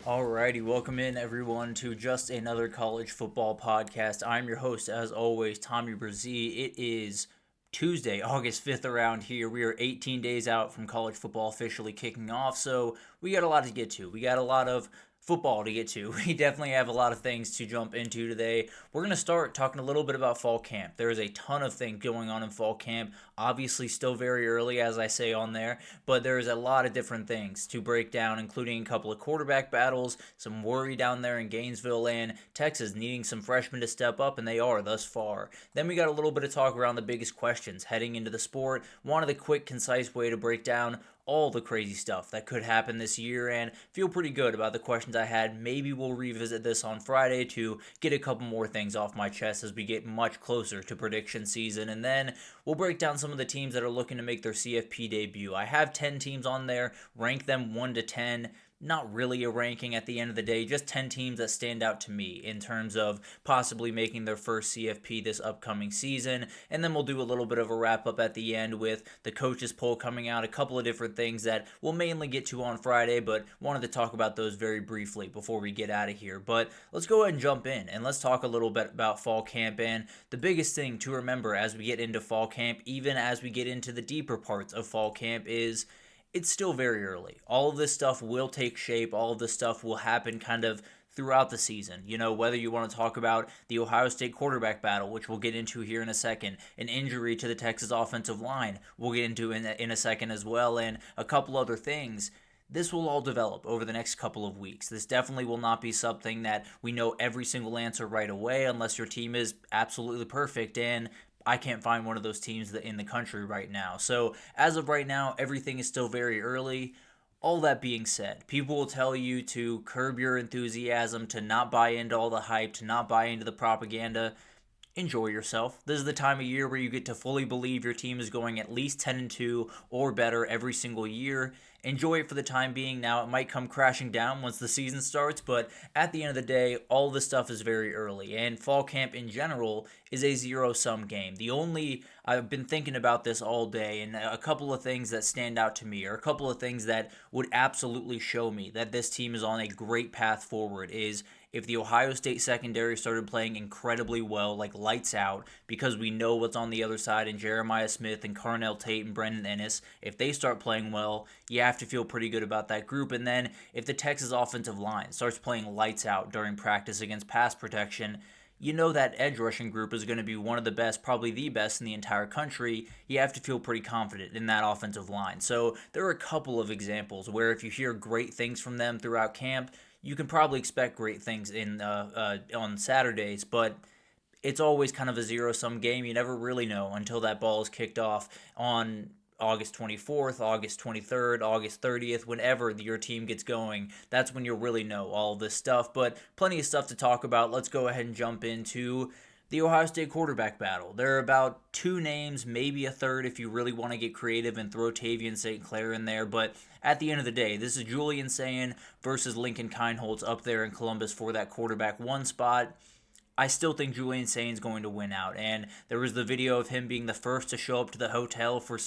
Alrighty, welcome in everyone to just another college football podcast. I'm your host, as always, Tommy Brzee. It is Tuesday, August 5th around here. We are 18 days out from college football officially kicking off, so we got a lot to get to. We got a lot of football to get to. We definitely have a lot of things to jump into today. We're going to start talking a little bit about fall camp. There is a ton of things going on in fall camp. Obviously, still very early, as I say on there, but there is a lot of different things to break down, including a couple of quarterback battles, some worry down there in Gainesville, and Texas needing some freshmen to step up, and they are thus far. Then we got a little bit of talk around the biggest questions heading into the sport. Wanted a quick, concise way to break down all the crazy stuff that could happen this year and feel pretty good about the questions I had. Maybe we'll revisit this on Friday to get a couple more things off my chest as we get much closer to prediction season, and then we'll break down some of the teams that are looking to make their CFP debut. I have 10 teams on there, rank them 1 to 10. Not really a ranking at the end of the day, just 10 teams that stand out to me in terms of possibly making their first CFP this upcoming season. And then we'll do a little bit of a wrap up at the end with the coaches poll coming out, a couple of different things that we'll mainly get to on Friday, but wanted to talk about those very briefly before we get out of here. But let's go ahead and jump in and let's talk a little bit about fall camp. And the biggest thing to remember as we get into fall camp, even as we get into the deeper parts of fall camp, is it's still very early. All of this stuff will take shape. All of this stuff will happen kind of throughout the season. You know, whether you want to talk about the Ohio State quarterback battle, which we'll get into here in a second, an injury to the Texas offensive line, we'll get into in a second as well, and a couple other things. This will all develop over the next couple of weeks. This definitely will not be something that we know every single answer right away unless your team is absolutely perfect, and I can't find one of those teams in the country right now. So as of right now, everything is still very early. All that being said, people will tell you to curb your enthusiasm, to not buy into all the hype, to not buy into the propaganda. Enjoy yourself. This is the time of year where you get to fully believe your team is going at least 10-2 or better every single year. Enjoy it for the time being. Now, it might come crashing down once the season starts, but at the end of the day, all this stuff is very early, and fall camp in general is a zero-sum game. I've been thinking about this all day, and a couple of things that stand out to me, or a couple of things that would absolutely show me that this team is on a great path forward is if the Ohio State secondary started playing incredibly well, like lights out, because we know what's on the other side in Jeremiah Smith and Carnell Tate and Brendan Ennis, if they start playing well, you have to feel pretty good about that group. And then if the Texas offensive line starts playing lights out during practice against pass protection, you know that edge rushing group is going to be one of the best, probably the best in the entire country. You have to feel pretty confident in that offensive line. So there are a couple of examples where if you hear great things from them throughout camp, you can probably expect great things on Saturdays, but it's always kind of a zero-sum game. You never really know until that ball is kicked off on August 24th, August 23rd, August 30th, whenever your team gets going. That's when you'll really know all this stuff, but plenty of stuff to talk about. Let's go ahead and jump into the Ohio State quarterback battle. There are about two names, maybe a third if you really want to get creative and throw Tavian St. Clair in there, but at the end of the day, this is Julian Sayin versus Lincoln Kienholz up there in Columbus for that quarterback one spot. I still think Julian Sayin's going to win out, and there was the video of him being the first to show up to the hotel for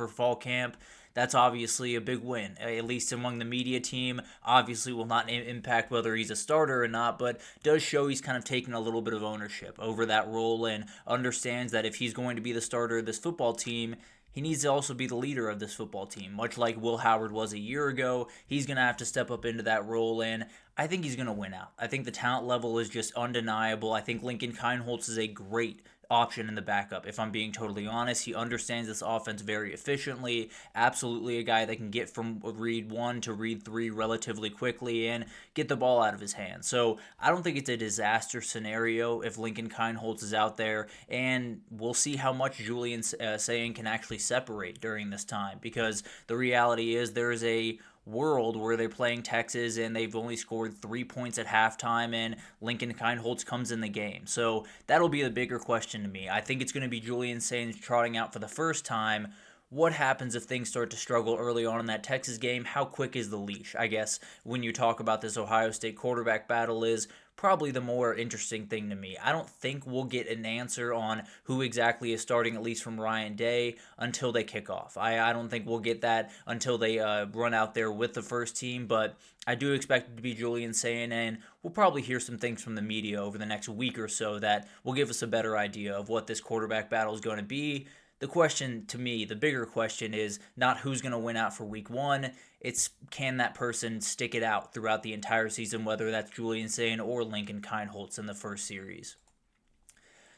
fall camp. That's obviously a big win, at least among the media team. Obviously will not impact whether he's a starter or not, but does show he's kind of taken a little bit of ownership over that role and understands that if he's going to be the starter of this football team, he needs to also be the leader of this football team. Much like Will Howard was a year ago, he's going to have to step up into that role, and I think he's going to win out. I think the talent level is just undeniable. I think Lincoln Kienholz is a great option in the backup. If I'm being totally honest, he understands this offense very efficiently. Absolutely a guy that can get from read 1 to read 3 relatively quickly and get the ball out of his hands. So I don't think it's a disaster scenario if Lincoln Kienholz is out there, and we'll see how much Julian Sayin can actually separate during this time, because the reality is there is a world where they're playing Texas and they've only scored 3 points at halftime and Lincoln Kienholz comes in the game. So that'll be the bigger question to me. I think it's going to be Julian Sayin trotting out for the first time. What happens if things start to struggle early on in that Texas game? How quick is the leash? I guess when you talk about this Ohio State quarterback battle is probably the more interesting thing to me. I don't think we'll get an answer on who exactly is starting, at least from Ryan Day, until they kick off. I don't think we'll get that until they run out there with the first team, but I do expect it to be Julian Sayin, and we'll probably hear some things from the media over the next week or so that will give us a better idea of what this quarterback battle is going to be. The question to me, the bigger question is not who's going to win out for week one. It's can that person stick it out throughout the entire season, whether that's Julian Sayin or Lincoln Kienholz in the first series.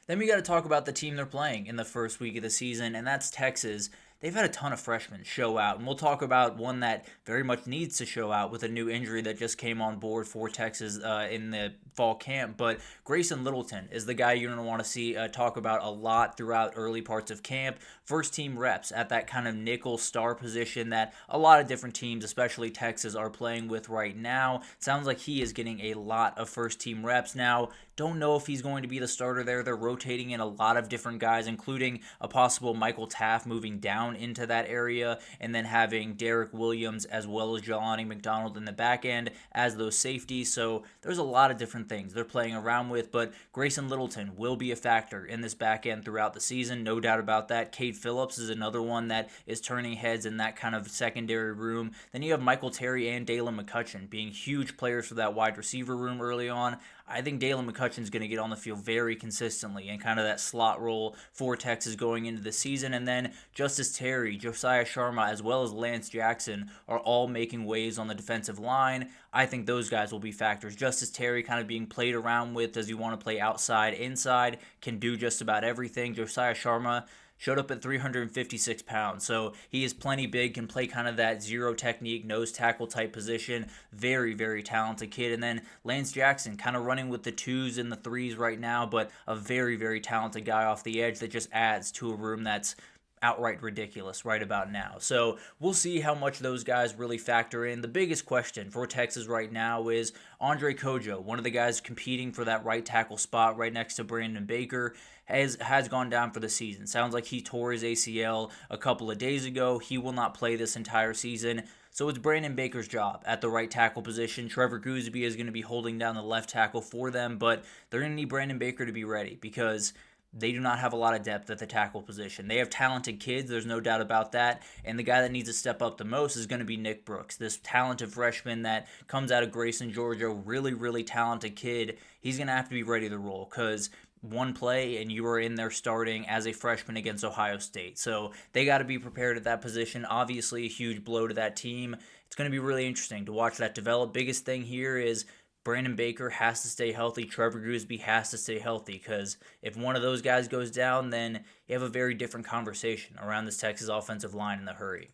Then we got to talk about the team they're playing in the first week of the season, and that's Texas. They've had a ton of freshmen show out, and we'll talk about one that very much needs to show out with a new injury that just came on board for Texas in the fall camp. But Grayson Littleton is the guy you're going to want to see talk about a lot throughout early parts of camp. First team reps at that kind of nickel star position that a lot of different teams, especially Texas, are playing with right now. Sounds like he is getting a lot of first team reps now. Don't know if he's going to be the starter there. They're rotating in a lot of different guys, including a possible Michael Taft moving down into that area, and then having Derek Williams as well as Jelani McDonald in the back end as those safeties. So there's a lot of different things they're playing around with, but Grayson Littleton will be a factor in this back end throughout the season, no doubt about that. Cade Phillips is another one that is turning heads in that kind of secondary room. Then you have Michael Terry and Dalen McCutcheon being huge players for that wide receiver room early on. I think Dalen McCutcheon's going to get on the field very consistently and kind of that slot role for Texas going into the season. And then Justice Terry, Josiah Sharma, as well as Lance Jackson are all making waves on the defensive line. I think those guys will be factors. Justice Terry kind of being played around with. Does he want to play outside, inside? Can do just about everything. Josiah Sharma showed up at 356 pounds, so he is plenty big, can play kind of that zero technique, nose tackle type position. Very, very talented kid. And then Lance Jackson kind of running with the twos and the threes right now, but a very, very talented guy off the edge that just adds to a room that's outright ridiculous right about now. So we'll see how much those guys really factor in. The biggest question for Texas right now is Andre Kojo, one of the guys competing for that right tackle spot right next to Brandon Baker, has gone down for the season. Sounds like he tore his ACL a couple of days ago. He will not play this entire season. So it's Brandon Baker's job at the right tackle position. Trevor Gooseby is going to be holding down the left tackle for them, but they're going to need Brandon Baker to be ready because they do not have a lot of depth at the tackle position. They have talented kids, there's no doubt about that, and the guy that needs to step up the most is going to be Nick Brooks, this talented freshman that comes out of Grayson, Georgia, really, really talented kid. He's going to have to be ready to roll because one play and you are in there starting as a freshman against Ohio State. So they got to be prepared at that position. Obviously, a huge blow to that team. It's going to be really interesting to watch that develop. Biggest thing here is Brandon Baker has to stay healthy. Trevor Gooseby has to stay healthy because if one of those guys goes down, then you have a very different conversation around this Texas offensive line in the hurry.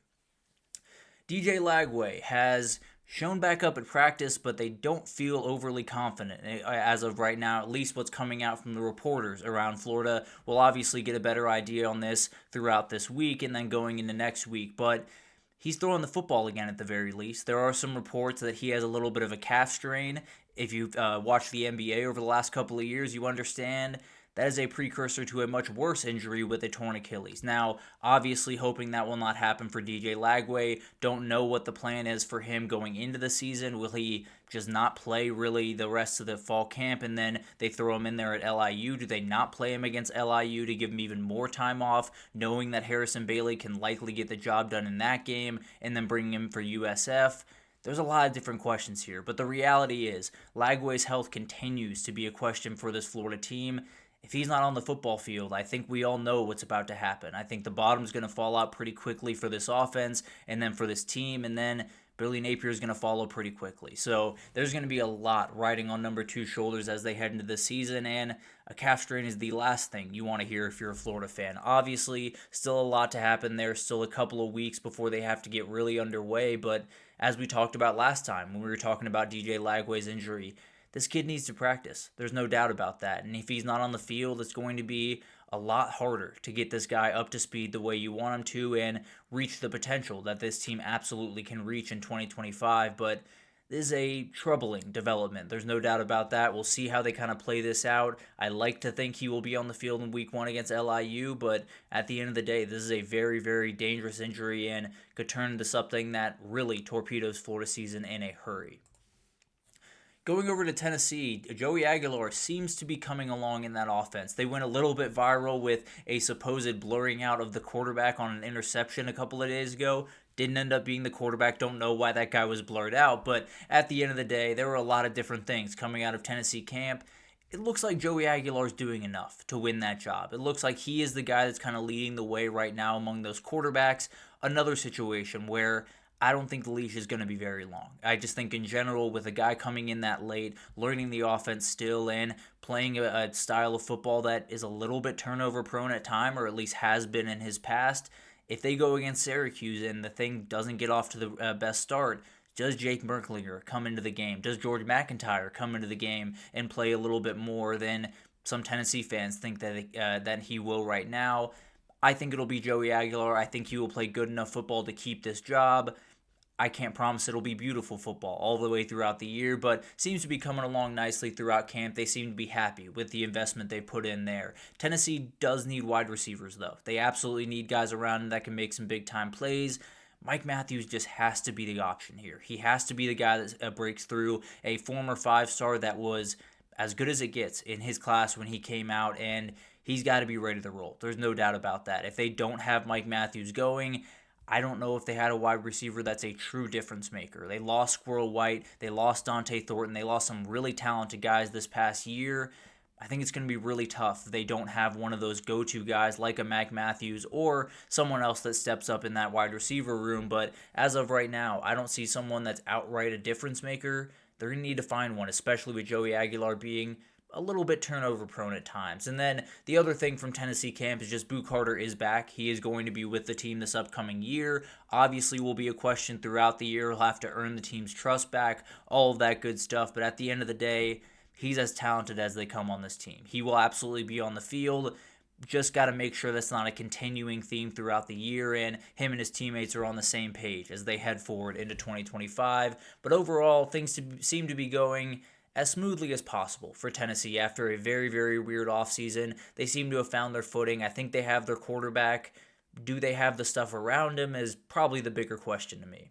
DJ Lagway has shown back up at practice, but they don't feel overly confident as of right now, at least what's coming out from the reporters around Florida. We'll obviously get a better idea on this throughout this week and then going into next week, but he's throwing the football again at the very least. There are some reports that he has a little bit of a calf strain. If you've watched the NBA over the last couple of years, you understand that is a precursor to a much worse injury with a torn Achilles. Now, obviously hoping that will not happen for DJ Lagway. Don't know what the plan is for him going into the season. Will he just not play really the rest of the fall camp and then they throw him in there at LIU? Do they not play him against LIU to give him even more time off, knowing that Harrison Bailey can likely get the job done in that game and then bring him for USF? There's a lot of different questions here, but the reality is Lagway's health continues to be a question for this Florida team. If he's not on the football field, I think we all know what's about to happen. I think the bottom's going to fall out pretty quickly for this offense and then for this team, and then Billy Napier is going to follow pretty quickly. So there's going to be a lot riding on number two's shoulders as they head into this season, and a calf strain is the last thing you want to hear if you're a Florida fan. Obviously, still a lot to happen there, still a couple of weeks before they have to get really underway, but as we talked about last time when we were talking about DJ Lagway's injury, this kid needs to practice. There's no doubt about that. And if he's not on the field, it's going to be a lot harder to get this guy up to speed the way you want him to and reach the potential that this team absolutely can reach in 2025. But this is a troubling development. There's no doubt about that. We'll see how they kind of play this out. I like to think he will be on the field in week 1 against LIU, but at the end of the day, this is a very, very dangerous injury and could turn into something that really torpedoes Florida season in a hurry. Going over to Tennessee, Joey Aguilar seems to be coming along in that offense. They went a little bit viral with a supposed blurring out of the quarterback on an interception a couple of days ago. Didn't end up being the quarterback. Don't know why that guy was blurred out. But at the end of the day, there were a lot of different things coming out of Tennessee camp. It looks like Joey Aguilar is doing enough to win that job. It looks like he is the guy that's kind of leading the way right now among those quarterbacks. Another situation where I don't think the leash is going to be very long. I just think in general, with a guy coming in that late, learning the offense still, and playing a style of football that is a little bit turnover prone at time, or at least has been in his past, if they go against Syracuse and the thing doesn't get off to the best start, does Jake Merklinger come into the game? Does George McIntyre come into the game and play a little bit more than some Tennessee fans think that he will right now? I think it'll be Joey Aguilar. I think he will play good enough football to keep this job. I can't promise it'll be beautiful football all the way throughout the year, but seems to be coming along nicely throughout camp. They seem to be happy with the investment they put in there. Tennessee does need wide receivers, though. They absolutely need guys around that can make some big-time plays. Mike Matthews just has to be the option here. He has to be the guy that breaks through, a former five-star that was as good as it gets in his class when he came out, and he's got to be ready to roll. There's no doubt about that. If they don't have Mike Matthews going, I don't know if they had a wide receiver that's a true difference maker. They lost Squirrel White. They lost Dante Thornton. They lost some really talented guys this past year. I think it's going to be really tough if they don't have one of those go-to guys like a Mac Matthews or someone else that steps up in that wide receiver room. But as of right now, I don't see someone that's outright a difference maker. They're going to need to find one, especially with Joey Aguilar being a little bit turnover prone at times. And then the other thing from Tennessee camp is just Boo Carter is back. He is going to be with the team this upcoming year. Obviously will be a question throughout the year. He'll have to earn the team's trust back, all of that good stuff. But at the end of the day, he's as talented as they come on this team. He will absolutely be on the field. Just got to make sure that's not a continuing theme throughout the year, and him and his teammates are on the same page as they head forward into 2025. But overall, things seem to be going as smoothly as possible for Tennessee after a very, very weird offseason. They seem to have found their footing. I think they have their quarterback. Do they have the stuff around him is probably the bigger question to me.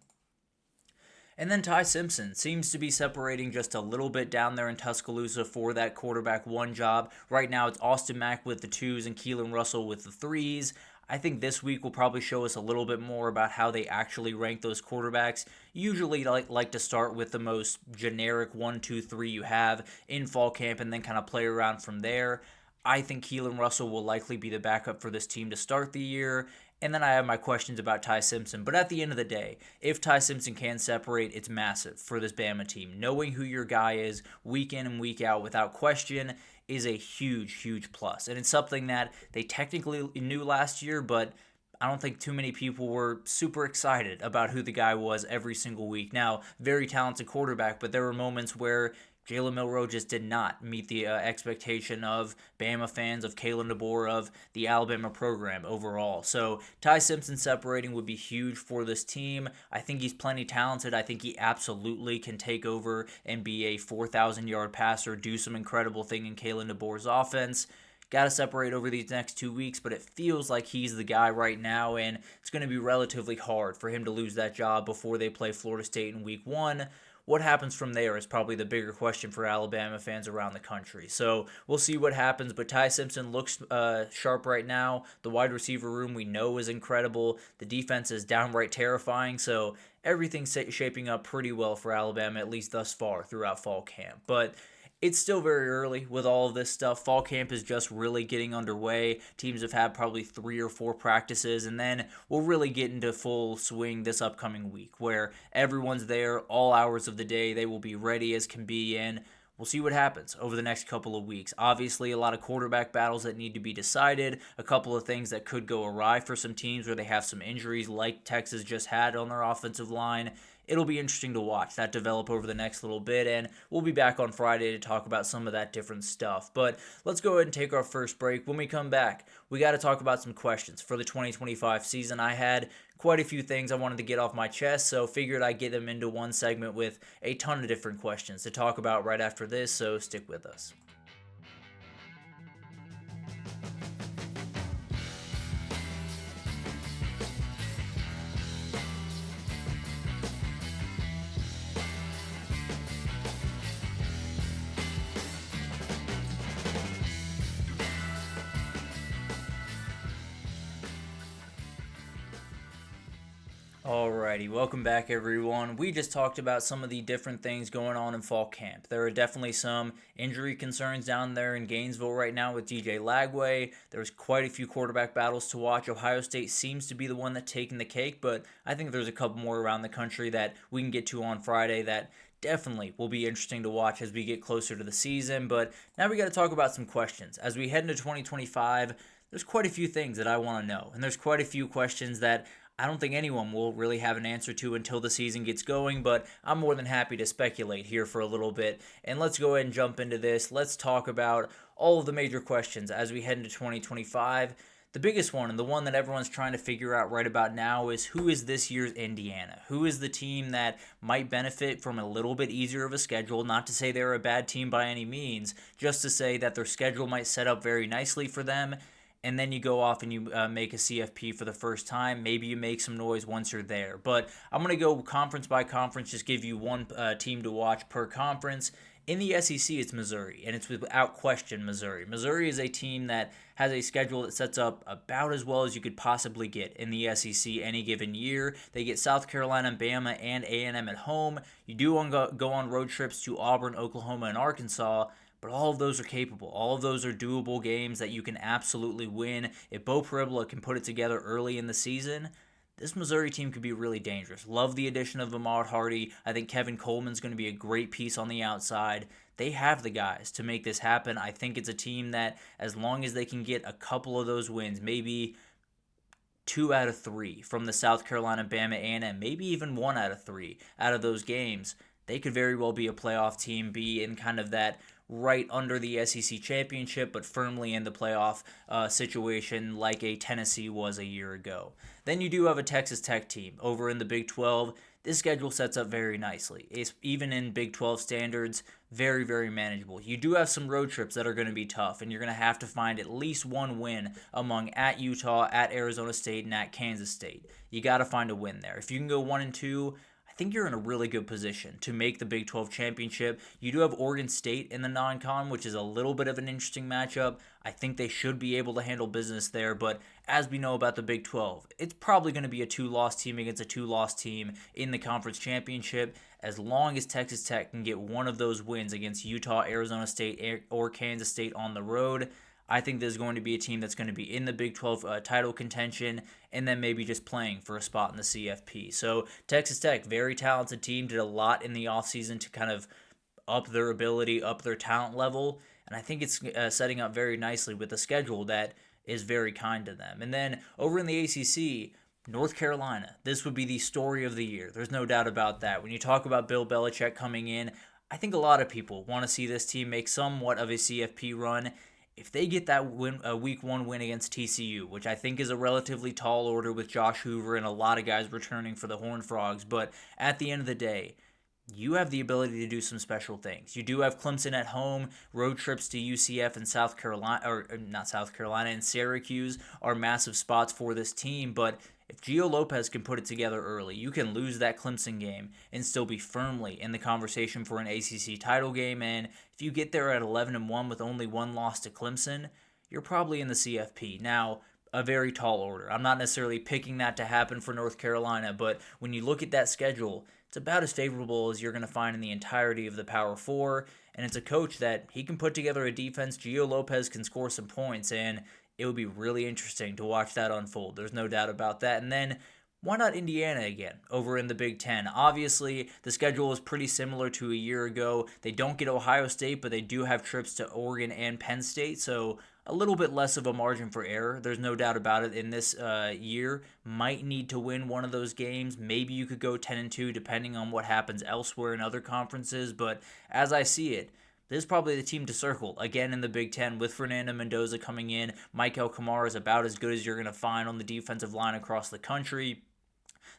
And then Ty Simpson seems to be separating just a little bit down there in Tuscaloosa for that quarterback one job. Right now it's Austin Mack with the 2s and Keelan Russell with the 3s. I think this week will probably show us a little bit more about how they actually rank those quarterbacks. Usually like to start with the most generic 1, 2, 3 you have in fall camp and then kind of play around from there. I think Keelan Russell will likely be the backup for this team to start the year. And then I have my questions about Ty Simpson. But at the end of the day, if Ty Simpson can separate, it's massive for this Bama team. Knowing who your guy is week in and week out without question is a huge, huge plus. And it's something that they technically knew last year, but I don't think too many people were super excited about who the guy was every single week. Now, very talented quarterback, but there were moments where Jalen Milroe just did not meet the expectation of Bama fans, of Kalen DeBoer, of the Alabama program overall. So Ty Simpson separating would be huge for this team. I think he's plenty talented. I think he absolutely can take over and be a 4,000-yard passer, do some incredible thing in Kalen DeBoer's offense. Got to separate over these next 2 weeks, but it feels like he's the guy right now, and it's going to be relatively hard for him to lose that job before they play Florida State in week 1. What happens from there is probably the bigger question for Alabama fans around the country. So we'll see what happens, but Ty Simpson looks sharp right now. The wide receiver room we know is incredible. The defense is downright terrifying, so everything's shaping up pretty well for Alabama, at least thus far throughout fall camp. But it's still very early with all of this stuff. Fall camp is just really getting underway. Teams have had probably 3 or 4 practices, and then we'll really get into full swing this upcoming week where everyone's there all hours of the day. They will be ready as can be, and we'll see what happens over the next couple of weeks. Obviously, a lot of quarterback battles that need to be decided, a couple of things that could go awry for some teams where they have some injuries like Texas just had on their offensive line. It'll be interesting to watch that develop over the next little bit, and we'll be back on Friday to talk about some of that different stuff. But let's go ahead and take our first break. When we come back, we got to talk about some questions for the 2025 season. I had quite a few things I wanted to get off my chest, so figured I'd get them into one segment with a ton of different questions to talk about right after this, so stick with us. Alrighty, welcome back everyone. We just talked about some of the different things going on in fall camp. There are definitely some injury concerns down there in Gainesville right now with DJ Lagway. There's quite a few quarterback battles to watch. Ohio State seems to be the one that's taking the cake, but I think there's a couple more around the country that we can get to on Friday that definitely will be interesting to watch as we get closer to the season. But now we got to talk about some questions. As we head into 2025, there's quite a few things that I want to know, and there's quite a few questions that I don't think anyone will really have an answer to until the season gets going, but I'm more than happy to speculate here for a little bit. And let's go ahead and jump into this. Let's talk about all of the major questions as we head into 2025. The biggest one, and the one that everyone's trying to figure out right about now, is who is this year's Indiana? Who is the team that might benefit from a little bit easier of a schedule? Not to say they're a bad team by any means, just to say that their schedule might set up very nicely for them, and then you go off and you make a CFP for the first time. Maybe you make some noise once you're there. But I'm going to go conference by conference, just give you one team to watch per conference. In the SEC, it's Missouri, and it's without question Missouri. Missouri is a team that has a schedule that sets up about as well as you could possibly get in the SEC any given year. They get South Carolina, Bama, and A&M at home. You do go on road trips to Auburn, Oklahoma, and Arkansas, but all of those are capable. All of those are doable games that you can absolutely win. If Bo Perebla can put it together early in the season, this Missouri team could be really dangerous. Love the addition of Ahmad Hardy. I think Kevin Coleman's going to be a great piece on the outside. They have the guys to make this happen. I think it's a team that, as long as they can get a couple of those wins, maybe 2 out of 3 from the South Carolina, Bama, A&M, maybe even 1 out of 3 out of those games, they could very well be a playoff team, be in kind of that right under the SEC championship, but firmly in the playoff situation like a Tennessee was a year ago. Then you do have a Texas Tech team over in the Big 12. This schedule sets up very nicely. It's even in Big 12 standards, very, very manageable. You do have some road trips that are going to be tough, and you're going to have to find at least one win among at Utah, at Arizona State, and at Kansas State. You got to find a win there. If you can go 1-2, I think you're in a really good position to make the Big 12 championship. You do have Oregon State in the non-con, which is a little bit of an interesting matchup. I think they should be able to handle business there, but as we know about the Big 12, it's probably going to be a 2-loss team against a 2-loss team in the conference championship. As long as Texas Tech can get one of those wins against Utah, Arizona State, or Kansas State on the road, I think there's going to be a team that's going to be in the Big 12 title contention and then maybe just playing for a spot in the CFP. So Texas Tech, very talented team, did a lot in the offseason to kind of up their ability, up their talent level, and I think it's setting up very nicely with a schedule that is very kind to them. And then over in the ACC, North Carolina, this would be the story of the year. There's no doubt about that. When you talk about Bill Belichick coming in, I think a lot of people want to see this team make somewhat of a CFP run. If they get that win, a week 1 win against TCU, which I think is a relatively tall order with Josh Hoover and a lot of guys returning for the Horned Frogs, but at the end of the day, you have the ability to do some special things. You do have Clemson at home. Road trips to UCF and South Carolina, or not South Carolina, and Syracuse are massive spots for this team, but if Gio Lopez can put it together early, you can lose that Clemson game and still be firmly in the conversation for an ACC title game. And if you get there at 11-1 with only one loss to Clemson, you're probably in the CFP. Now, a very tall order. I'm not necessarily picking that to happen for North Carolina, but when you look at that schedule, it's about as favorable as you're going to find in the entirety of the Power Four. And it's a coach that he can put together a defense. Gio Lopez can score some points, and it would be really interesting to watch that unfold. There's no doubt about that. And then why not Indiana again over in the Big Ten? Obviously, the schedule is pretty similar to a year ago. They don't get Ohio State, but they do have trips to Oregon and Penn State, so a little bit less of a margin for error. There's no doubt about it in this year. Might need to win one of those games. Maybe you could go 10-2 depending on what happens elsewhere in other conferences, but as I see it, this is probably the team to circle again in the Big Ten with Fernando Mendoza coming in. Michael Kamara is about as good as you're going to find on the defensive line across the country.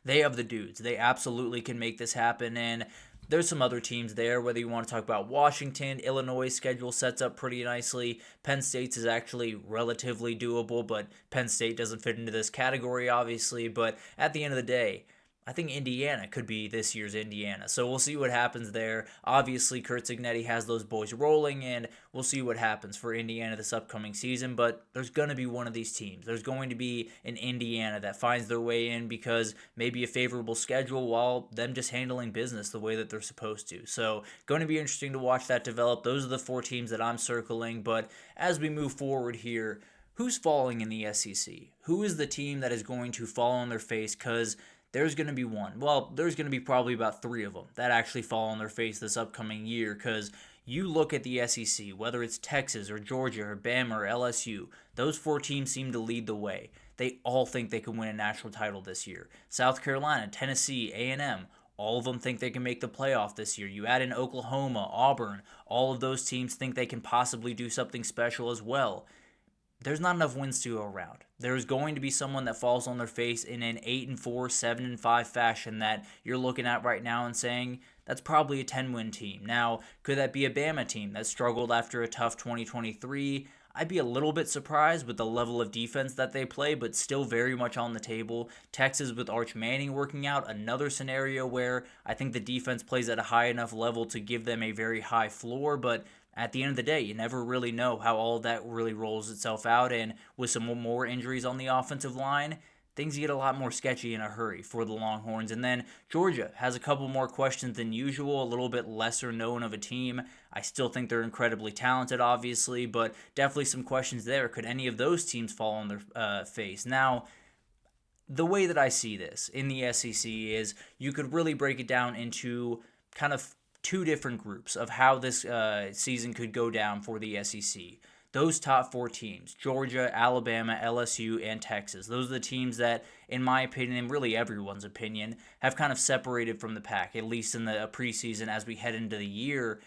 They have the dudes. They absolutely can make this happen, and there's some other teams there, whether you want to talk about Washington. Illinois' schedule sets up pretty nicely. Penn State's is actually relatively doable, but Penn State doesn't fit into this category, obviously. But at the end of the day, I think Indiana could be this year's Indiana. So we'll see what happens there. Obviously, Kurt Cignetti has those boys rolling, and we'll see what happens for Indiana this upcoming season. But there's going to be one of these teams. There's going to be an Indiana that finds their way in because maybe a favorable schedule while them just handling business the way that they're supposed to. So going to be interesting to watch that develop. Those are the 4 teams that I'm circling. But as we move forward here, who's falling in the SEC? Who is the team that is going to fall on their face? Because there's going to be one. Well, there's going to be probably about 3 of them that actually fall on their face this upcoming year because you look at the SEC, whether it's Texas or Georgia or Bama or LSU, those 4 teams seem to lead the way. They all think they can win a national title this year. South Carolina, Tennessee, A&M, all of them think they can make the playoff this year. You add in Oklahoma, Auburn, all of those teams think they can possibly do something special as well. There's not enough wins to go around. There's going to be someone that falls on their face in an 8-4, 7-5 fashion that you're looking at right now and saying that's probably a 10-win team. Now, could that be a Bama team that struggled after a tough 2023? I'd be a little bit surprised with the level of defense that they play, but still very much on the table. Texas with Arch Manning working out, another scenario where I think the defense plays at a high enough level to give them a very high floor, but at the end of the day, you never really know how all of that really rolls itself out, and with some more injuries on the offensive line, things get a lot more sketchy in a hurry for the Longhorns. And then Georgia has a couple more questions than usual, a little bit lesser known of a team. I still think they're incredibly talented, obviously, but definitely some questions there. Could any of those teams fall on their face? Now, the way that I see this in the SEC is you could really break it down into kind of 2 different groups of how this season could go down for the SEC. Those top 4 teams, Georgia, Alabama, LSU, and Texas, those are the teams that, in my opinion, and really everyone's opinion, have kind of separated from the pack, at least in the preseason as we head into the year.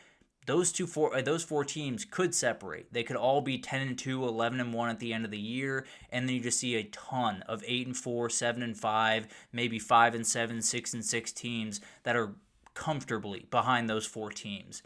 Those 4 teams could separate. They could all be 10-2, 11-1 at the end of the year, and then you just see a ton of 8-4, 7-5, maybe 5-7, 6-6 teams that are comfortably behind those 4 teams.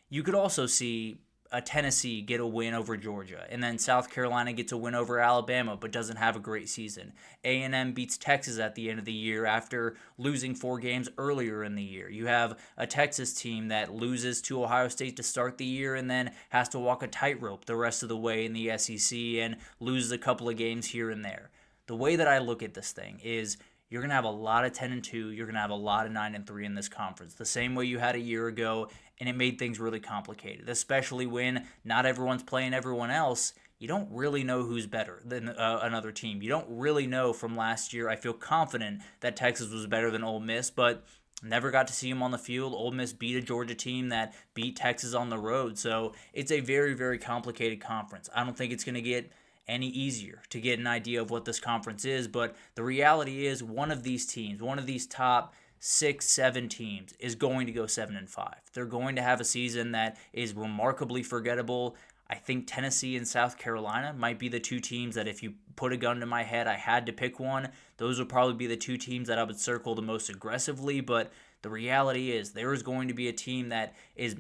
You could also see a Tennessee get a win over Georgia, and then South Carolina gets a win over Alabama but doesn't have a great season. A&M beats Texas at the end of the year after losing 4 games earlier in the year. You have a Texas team that loses to Ohio State to start the year and then has to walk a tightrope the rest of the way in the SEC and loses a couple of games here and there. The way that I look at this thing is you're going to have a lot of 10-2. You're going to have a lot of 9-3 in this conference, the same way you had a year ago, and it made things really complicated, especially when not everyone's playing everyone else. You don't really know who's better than another team. You don't really know from last year. I feel confident that Texas was better than Ole Miss, but never got to see them on the field. Ole Miss beat a Georgia team that beat Texas on the road, so it's a very, very complicated conference. I don't think it's going to get any easier to get an idea of what this conference is, but the reality is one of these teams, one of these top 6-7 teams is going to go 7-5. They're going to have a season that is remarkably forgettable. I think Tennessee and South Carolina might be the 2 teams that if you put a gun to my head, I had to pick one, those would probably be the 2 teams that I would circle the most aggressively, but the reality is there is going to be a team that is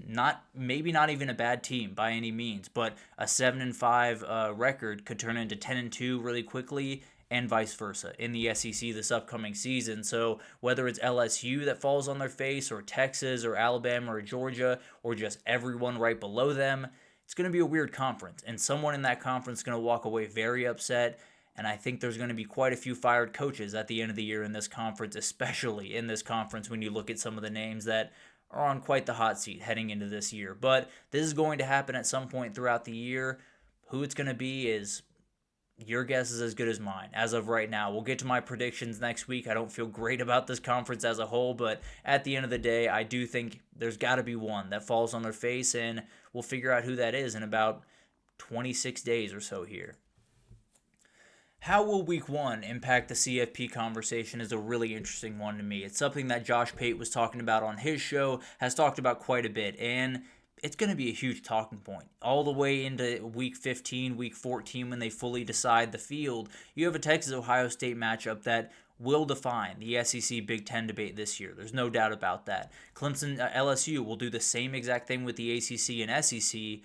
maybe not even a bad team by any means, but a 7-5 record could turn into 10-2 really quickly, and vice versa in the SEC this upcoming season. So whether it's LSU that falls on their face, or Texas, or Alabama, or Georgia, or just everyone right below them, it's going to be a weird conference, and someone in that conference is going to walk away very upset. And I think there's going to be quite a few fired coaches at the end of the year in this conference, especially in this conference when you look at some of the names that are on quite the hot seat heading into this year. But this is going to happen at some point throughout the year. Who it's going to be is your guess is as good as mine as of right now. We'll get to my predictions next week. I don't feel great about this conference as a whole, but at the end of the day, I do think there's got to be one that falls on their face, and we'll figure out who that is in about 26 days or so here. How will week 1 impact the CFP conversation is a really interesting one to me. It's something that Josh Pate was talking about on his show, has talked about quite a bit, and it's going to be a huge talking point. All the way into week 15, week 14, when they fully decide the field, you have a Texas-Ohio State matchup that will define the SEC Big Ten debate this year. There's no doubt about that. Clemson, LSU will do the same exact thing with the ACC and SEC.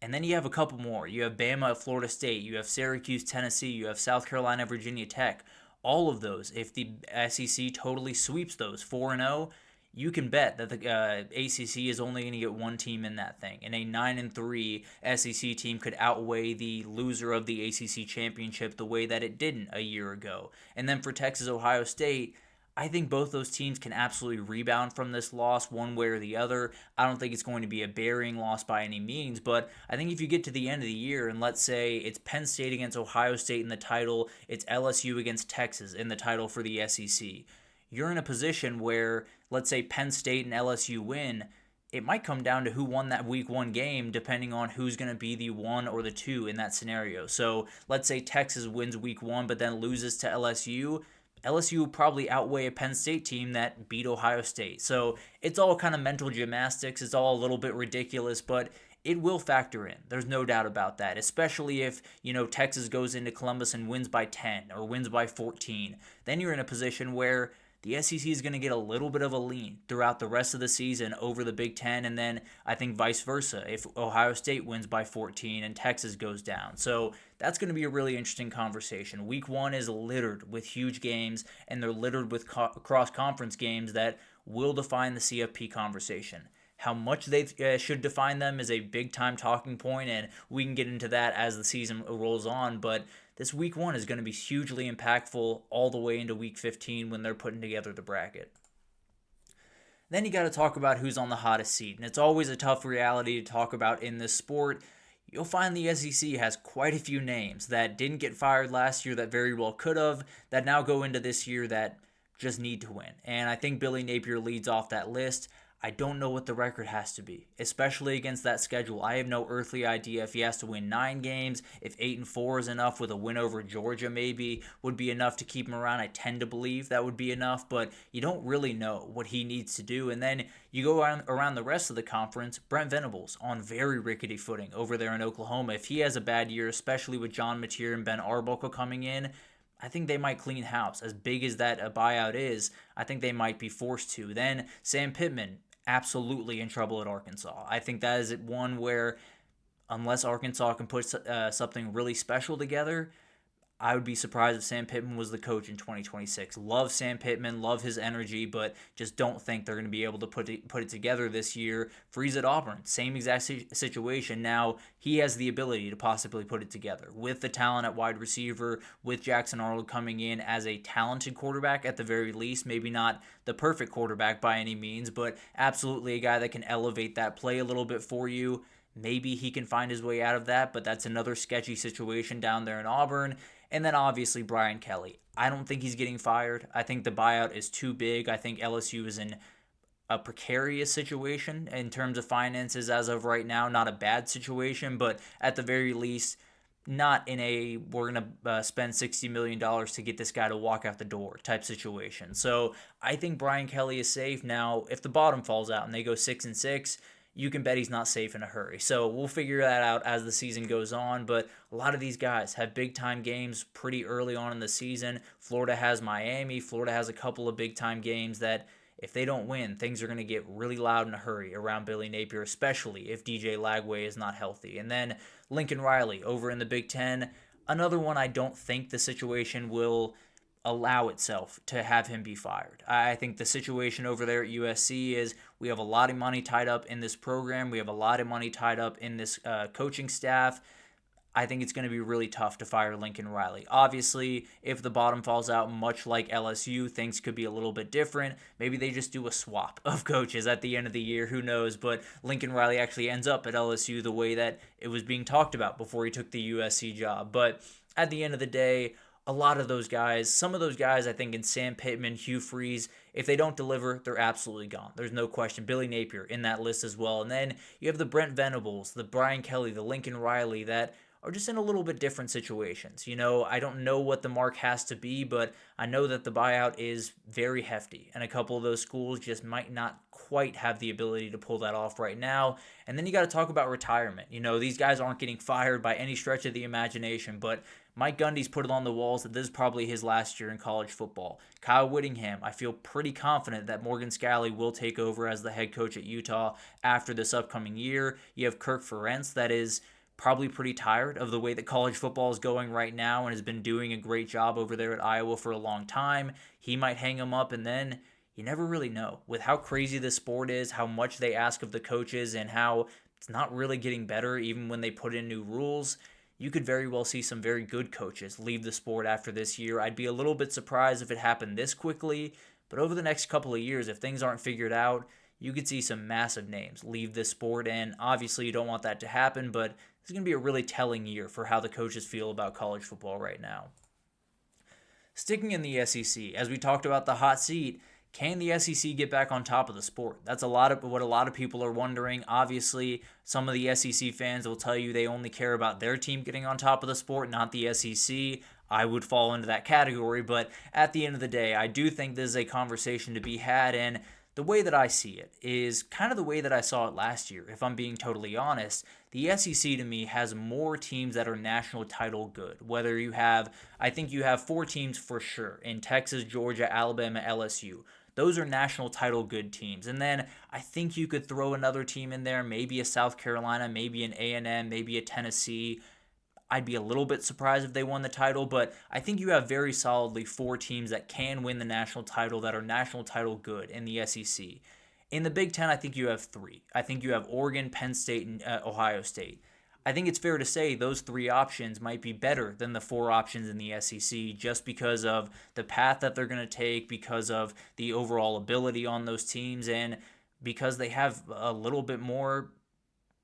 And then you have a couple more. You have Bama at Florida State. You have Syracuse, Tennessee. You have South Carolina, Virginia Tech. all of those, if the SEC totally sweeps those 4-0, you can bet that the ACC is only going to get one team in that thing. And a 9-3 SEC team could outweigh the loser of the ACC championship the way that it didn't a year ago. And then for Texas, Ohio State, I think both those teams can absolutely rebound from this loss one way or the other. I don't think it's going to be a burying loss by any means, but I think if you get to the end of the year and let's say it's Penn State against Ohio State in the title, it's LSU against Texas in the title for the SEC, you're in a position where, let's say Penn State and LSU win, it might come down to who won that week one game depending on who's going to be the 1 or the 2 in that scenario. So let's say Texas wins week 1 but then loses to LSU. LSU will probably outweigh a Penn State team that beat Ohio State. So it's all kind of mental gymnastics. It's all a little bit ridiculous, but it will factor in. There's no doubt about that, especially if, Texas goes into Columbus and wins by 10 or wins by 14. Then you're in a position where the SEC is going to get a little bit of a lean throughout the rest of the season over the Big Ten, and then I think vice versa if Ohio State wins by 14 and Texas goes down. So that's going to be a really interesting conversation. Week 1 is littered with huge games, and they're littered with cross-conference games that will define the CFP conversation. How much they should define them is a big-time talking point, and we can get into that as the season rolls on, but this week 1 is going to be hugely impactful all the way into week 15 when they're putting together the bracket. Then you got to talk about who's on the hottest seat, and it's always a tough reality to talk about in this sport. You'll find the SEC has quite a few names that didn't get fired last year that very well could have, that now go into this year that just need to win. And I think Billy Napier leads off that list. I don't know what the record has to be, especially against that schedule. I have no earthly idea if he has to win 9 games, if 8-4 is enough with a win over Georgia maybe would be enough to keep him around. I tend to believe that would be enough, but you don't really know what he needs to do. And then you go around the rest of the conference, Brent Venables on very rickety footing over there in Oklahoma. If he has a bad year, especially with John Mateer and Ben Arbuckle coming in, I think they might clean house. As big as that a buyout is, I think they might be forced to. Then Sam Pittman, absolutely in trouble at Arkansas. I think that is one where unless Arkansas can put something really special together, I would be surprised if Sam Pittman was the coach in 2026. Love Sam Pittman, love his energy, but just don't think they're going to be able to put it together this year. Freeze at Auburn, same exact situation. Now, he has the ability to possibly put it together with the talent at wide receiver, with Jackson Arnold coming in as a talented quarterback at the very least. Maybe not the perfect quarterback by any means, but absolutely a guy that can elevate that play a little bit for you. Maybe he can find his way out of that, but that's another sketchy situation down there in Auburn. And then obviously Brian Kelly. I don't think he's getting fired. I think the buyout is too big. I think LSU is in a precarious situation in terms of finances as of right now. Not a bad situation, but at the very least, not in a we're going to spend $60 million to get this guy to walk out the door type situation. So I think Brian Kelly is safe. Now, if the bottom falls out and they go 6-6, you can bet he's not safe in a hurry. So we'll figure that out as the season goes on. But a lot of these guys have big-time games pretty early on in the season. Florida has Miami. Florida has a couple of big-time games that if they don't win, things are going to get really loud in a hurry around Billy Napier, especially if DJ Lagway is not healthy. And then Lincoln Riley over in the Big Ten. Another one I don't think the situation will allow itself to have him be fired. I think the situation over there at USC is we have a lot of money tied up in this program. We have a lot of money tied up in this coaching staff. I think it's going to be really tough to fire Lincoln Riley. Obviously, if the bottom falls out, much like LSU, things could be a little bit different. Maybe they just do a swap of coaches at the end of the year. Who knows? But Lincoln Riley actually ends up at LSU the way that it was being talked about before he took the USC job. But at the end of the day, a lot of those guys, some of those guys, I think in Sam Pittman, Hugh Freeze, if they don't deliver, they're absolutely gone. There's no question. Billy Napier in that list as well. And then you have the Brent Venables, the Brian Kelly, the Lincoln Riley that are just in a little bit different situations. I don't know what the mark has to be, but I know that the buyout is very hefty. And a couple of those schools just might not quite have the ability to pull that off right now. And then you got to talk about retirement. These guys aren't getting fired by any stretch of the imagination, but Mike Gundy's put it on the walls that this is probably his last year in college football. Kyle Whittingham, I feel pretty confident that Morgan Scalley will take over as the head coach at Utah after this upcoming year. You have Kirk Ferentz that is probably pretty tired of the way that college football is going right now and has been doing a great job over there at Iowa for a long time. He might hang him up, and then you never really know. With how crazy this sport is, how much they ask of the coaches, and how it's not really getting better even when they put in new rules, you could very well see some very good coaches leave the sport after this year. I'd be a little bit surprised if it happened this quickly, but over the next couple of years, if things aren't figured out, you could see some massive names leave this sport, and obviously you don't want that to happen, but it's going to be a really telling year for how the coaches feel about college football right now. Sticking in the SEC, as we talked about the hot seat, can the SEC get back on top of the sport? That's what a lot of people are wondering. Obviously, some of the SEC fans will tell you they only care about their team getting on top of the sport, not the SEC. I would fall into that category, but at the end of the day, I do think this is a conversation to be had, and the way that I see it is kind of the way that I saw it last year, if I'm being totally honest. The SEC to me has more teams that are national title good. I think you have 4 teams for sure in Texas, Georgia, Alabama, LSU. Those are national title good teams. And then I think you could throw another team in there, maybe a South Carolina, maybe an A&M, maybe a Tennessee. I'd be a little bit surprised if they won the title, but I think you have very solidly 4 teams that can win the national title that are national title good in the SEC. In the Big Ten, I think you have 3. I think you have Oregon, Penn State, and Ohio State. I think it's fair to say those 3 options might be better than the 4 options in the SEC just because of the path that they're going to take, because of the overall ability on those teams, and because they have a little bit more,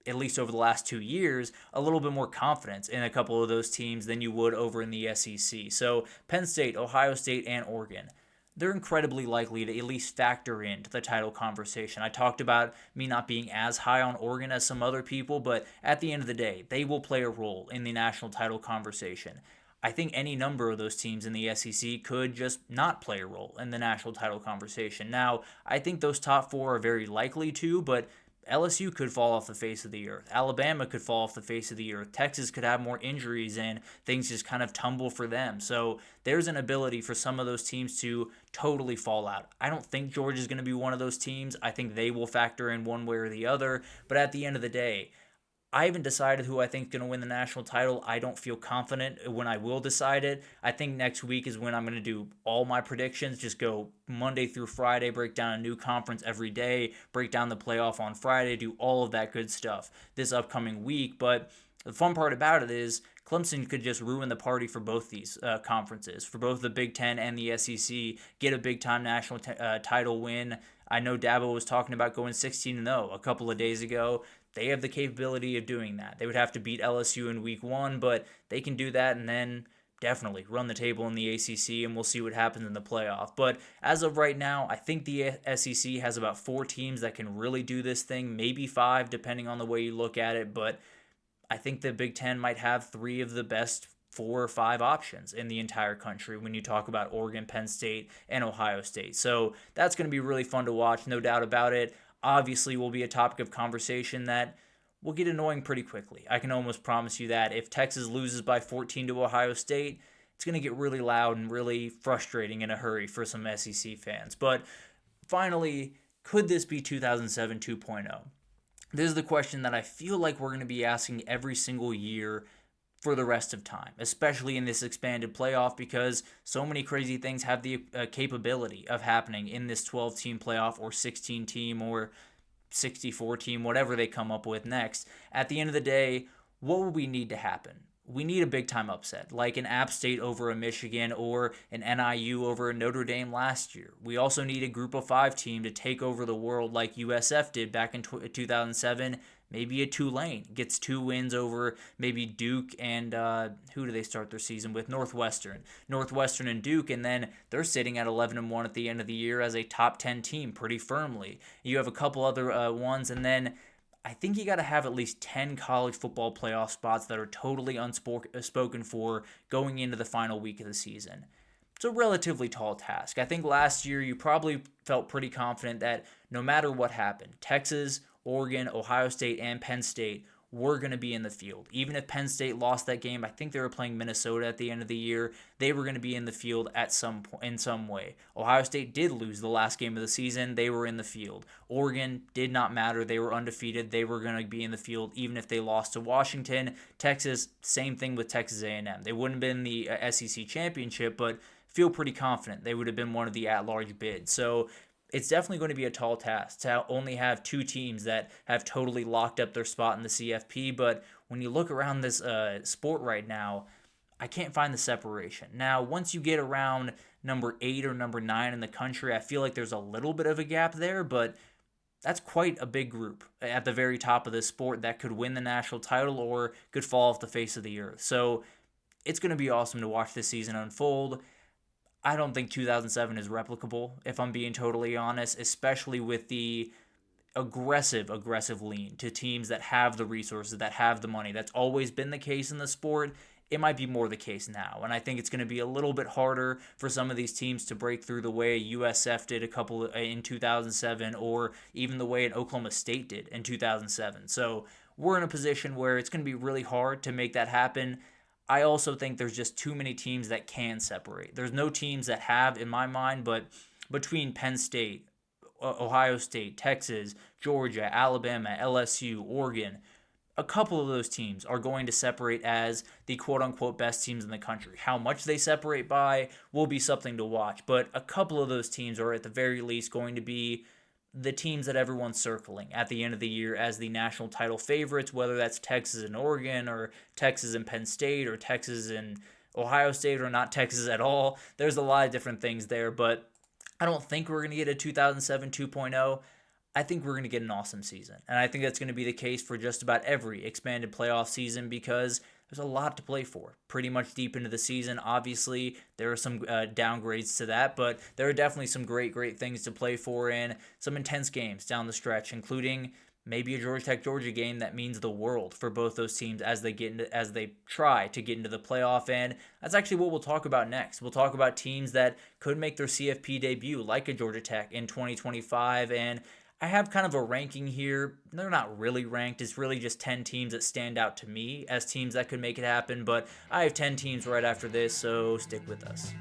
at least over the last 2 years, a little bit more confidence in a couple of those teams than you would over in the SEC. So Penn State, Ohio State, and Oregon, they're incredibly likely to at least factor into the title conversation. I talked about me not being as high on Oregon as some other people, but at the end of the day, they will play a role in the national title conversation. I think any number of those teams in the SEC could just not play a role in the national title conversation. Now, I think those top 4 are very likely to, but LSU could fall off the face of the earth. Alabama could fall off the face of the earth. Texas could have more injuries and things just kind of tumble for them. So there's an ability for some of those teams to totally fall out. I don't think Georgia's going to be one of those teams. I think they will factor in one way or the other. But at the end of the day, I haven't decided who I think is going to win the national title. I don't feel confident when I will decide it. I think next week is when I'm going to do all my predictions. Just go Monday through Friday, break down a new conference every day, break down the playoff on Friday, do all of that good stuff this upcoming week. But the fun part about it is Clemson could just ruin the party for both these conferences, for both the Big Ten and the SEC, get a big-time national title win. I know Dabo was talking about going 16-0 a couple of days ago. They have the capability of doing that. They would have to beat LSU in week 1, but they can do that and then definitely run the table in the ACC, and we'll see what happens in the playoff. But as of right now, I think the SEC has about 4 teams that can really do this thing, maybe 5, depending on the way you look at it. But I think the Big Ten might have 3 of the best 4 or 5 options in the entire country when you talk about Oregon, Penn State, and Ohio State. So that's going to be really fun to watch, no doubt about it. Obviously will be a topic of conversation that will get annoying pretty quickly. I can almost promise you that. If Texas loses by 14 to Ohio State, it's going to get really loud and really frustrating in a hurry for some SEC fans. But finally, could this be 2007 2.0? This is the question that I feel like we're going to be asking every single year for the rest of time, especially in this expanded playoff, because so many crazy things have the capability of happening in this 12-team playoff or 16-team or 64-team, whatever they come up with next. At the end of the day, what will we need to happen? We need a big-time upset, like an App State over a Michigan or an NIU over a Notre Dame last year. We also need a Group of 5 team to take over the world like USF did back in 2007. Maybe a Tulane gets 2 wins over maybe Duke and who do they start their season with? Northwestern and Duke, and then they're sitting at 11-1 at the end of the year as a top 10 team pretty firmly. You have a couple other ones, and then I think you got to have at least 10 college football playoff spots that are totally unspoken for going into the final week of the season. It's a relatively tall task. I think last year you probably felt pretty confident that no matter what happened, Texas, Oregon, Ohio State, and Penn State were going to be in the field. Even if Penn State lost that game, I think they were playing Minnesota at the end of the year, they were going to be in the field at some point, in some way. Ohio State did lose the last game of the season, they were in the field. Oregon did not matter, they were undefeated, they were going to be in the field even if they lost to Washington. Texas, same thing with Texas A&M. They wouldn't have been in the SEC championship, but feel pretty confident they would have been one of the at-large bids. So it's definitely going to be a tall task to only have two teams that have totally locked up their spot in the CFP. But when you look around this sport right now, I can't find the separation. Now, once you get around number 8 or number 9 in the country, I feel like there's a little bit of a gap there, but that's quite a big group at the very top of this sport that could win the national title or could fall off the face of the earth. So it's going to be awesome to watch this season unfold. I don't think 2007 is replicable, if I'm being totally honest, especially with the aggressive lean to teams that have the resources, that have the money. That's always been the case in the sport. It might be more the case now, and I think it's going to be a little bit harder for some of these teams to break through the way USF did in 2007, or even the way an Oklahoma State did in 2007. So we're in a position where it's going to be really hard to make that happen. I also think there's just too many teams that can separate. There's no teams that have, in my mind, but between Penn State, Ohio State, Texas, Georgia, Alabama, LSU, Oregon, a couple of those teams are going to separate as the quote-unquote best teams in the country. How much they separate by will be something to watch, but a couple of those teams are at the very least going to be the teams that everyone's circling at the end of the year as the national title favorites, whether that's Texas and Oregon or Texas and Penn State or Texas and Ohio State or not Texas at all. There's a lot of different things there, but I don't think we're going to get a 2007 2.0. I think we're going to get an awesome season, and I think that's going to be the case for just about every expanded playoff season because there's a lot to play for pretty much deep into the season. Obviously, there are some downgrades to that, but there are definitely some great things to play for and some intense games down the stretch, including maybe a Georgia Tech-Georgia game that means the world for both those teams as they try to get into the playoff. And that's actually what we'll talk about next. We'll talk about teams that could make their CFP debut, like a Georgia Tech in 2025, and I have kind of a ranking here. They're not really ranked. It's really just 10 teams that stand out to me as teams that could make it happen. But I have 10 teams right after this, so stick with us.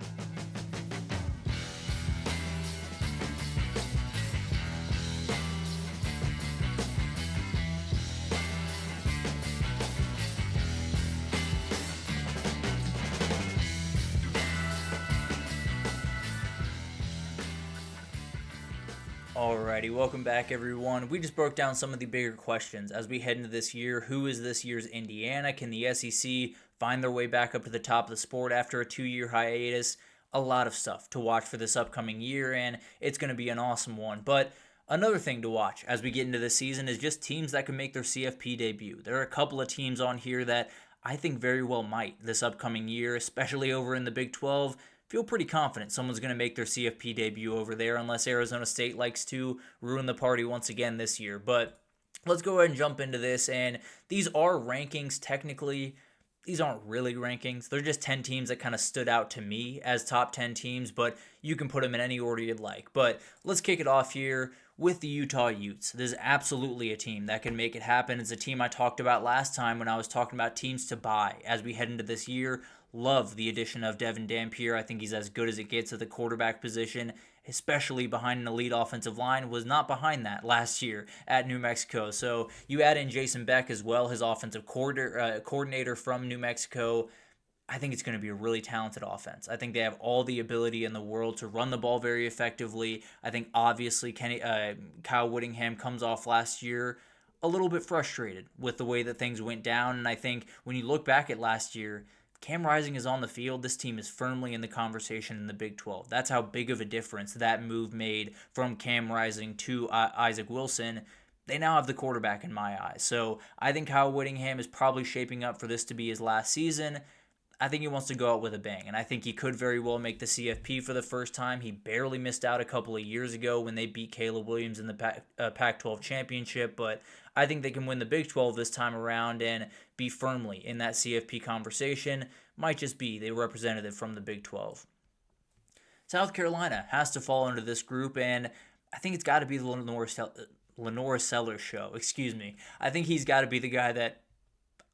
Alrighty, welcome back everyone. We just broke down some of the bigger questions as we head into this year. Who is this year's Indiana? Can the SEC find their way back up to the top of the sport after a 2-year hiatus? A lot of stuff to watch for this upcoming year, and it's going to be an awesome one. But another thing to watch as we get into this season is just teams that can make their CFP debut. There are a couple of teams on here that I think very well might this upcoming year, especially over in the Big 12. Feel pretty confident someone's going to make their CFP debut over there unless Arizona State likes to ruin the party once again this year. But let's go ahead and jump into this. And these are rankings technically. These aren't really rankings. They're just 10 teams that kind of stood out to me as top 10 teams, but you can put them in any order you'd like. But let's kick it off here with the Utah Utes. This is absolutely a team that can make it happen. It's a team I talked about last time when I was talking about teams to buy as we head into this year. Love the addition of Devin Dampier. I think he's as good as it gets at the quarterback position, especially behind an elite offensive line. Was not behind that last year at New Mexico. So you add in Jason Beck as well, his offensive coordinator from New Mexico. I think it's going to be a really talented offense. I think they have all the ability in the world to run the ball very effectively. I think obviously Kyle Whittingham comes off last year a little bit frustrated with the way that things went down. And I think when you look back at last year, Cam Rising is on the field. This team is firmly in the conversation in the Big 12. That's how big of a difference that move made from Cam Rising to Isaac Wilson. They now have the quarterback in my eyes. So I think Kyle Whittingham is probably shaping up for this to be his last season. I think he wants to go out with a bang, and I think he could very well make the CFP for the first time. He barely missed out a couple of years ago when they beat Caleb Williams in the Pac-12 championship, but I think they can win the Big 12 this time around and be firmly in that CFP conversation. Might just be the representative from the Big 12. South Carolina has to fall into this group, and I think it's got to be the Lenora Sellers show. Excuse me. I think he's got to be the guy that,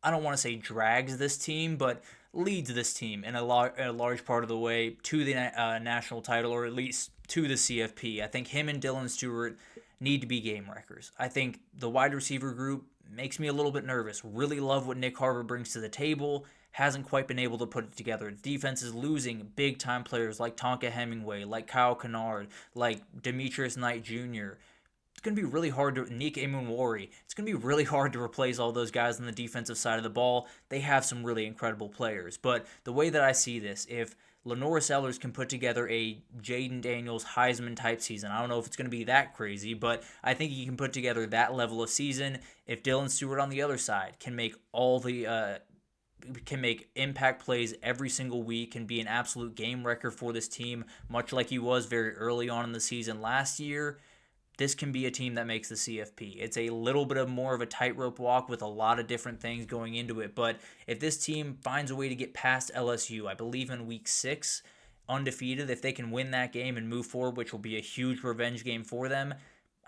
I don't want to say drags this team, but leads this team in a large part of the way to the national title, or at least to the CFP. I think him and Dylan Stewart need to be game wreckers. I think the wide receiver group makes me a little bit nervous. Really love what Nick Harvard brings to the table. Hasn't quite been able to put it together. Defense is losing big time players like Tonka Hemingway, like Kyle Kennard, like Demetrius Knight Jr. It's going to be really hard to Nick Emunwari. It's going to be really hard to replace all those guys on the defensive side of the ball. They have some really incredible players. But the way that I see this, if Lenora Sellers can put together a Jaden Daniels Heisman type season, I don't know if it's going to be that crazy, but I think he can put together that level of season. If Dylan Stewart on the other side can make impact plays every single week, and be an absolute game wrecker for this team, much like he was very early on in the season last year, this can be a team that makes the CFP. It's a little bit of more of a tightrope walk with a lot of different things going into it. But if this team finds a way to get past LSU, I believe in week 6, undefeated, if they can win that game and move forward, which will be a huge revenge game for them,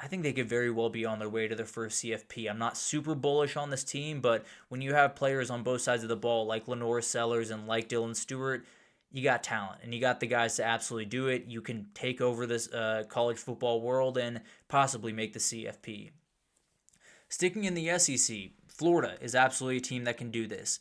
I think they could very well be on their way to their first CFP. I'm not super bullish on this team, but when you have players on both sides of the ball like Lenora Sellers and like Dylan Stewart, you got talent, and you got the guys to absolutely do it. You can take over this college football world and possibly make the CFP. Sticking in the SEC, Florida is absolutely a team that can do this.